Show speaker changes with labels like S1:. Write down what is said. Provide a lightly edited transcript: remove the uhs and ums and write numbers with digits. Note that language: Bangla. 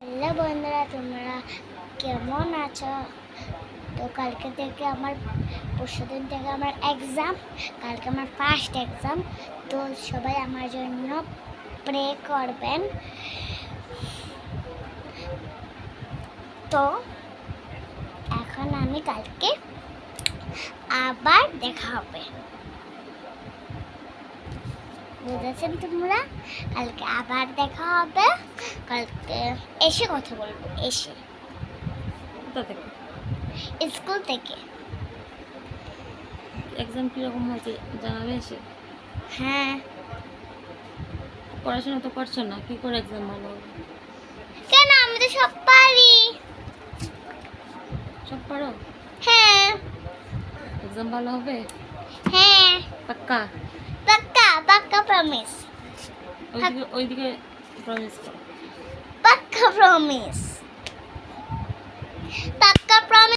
S1: হ্যালো বন্ধুরা, তোমরা কেমন আছো? তো কালকে থেকে পরশুদিন থেকে আমার এক্সাম। কালকে আমার ফার্স্ট এক্সাম। তো সবাই আমার জন্য প্রে করবেন। তো এখন আমি কালকে আবার দেখা হবে, বুঝেছেন তোমরা? কালকে আবার দেখা হবে। কালকে এসে কথা বলবো, এসে
S2: কোথা থেকে?
S1: স্কুল থেকে।
S2: এক্সাম কীরকম হয়েছে জানাবে এসে?
S1: হ্যাঁ।
S2: পড়াশোনা তো করছো না, কী করে এক্সাম ভালো হবে?
S1: কেন, আমি তো সব পারি।
S2: সব পারো?
S1: হ্যাঁ।
S2: এক্সাম ভালো হবে?
S1: হ্যাঁ,
S2: পাক্কা?
S1: পাক্কা পাক্কা প্রমিস।
S2: ওইদিকে প্রমিস করো।
S1: পাক্কা প্রমিস।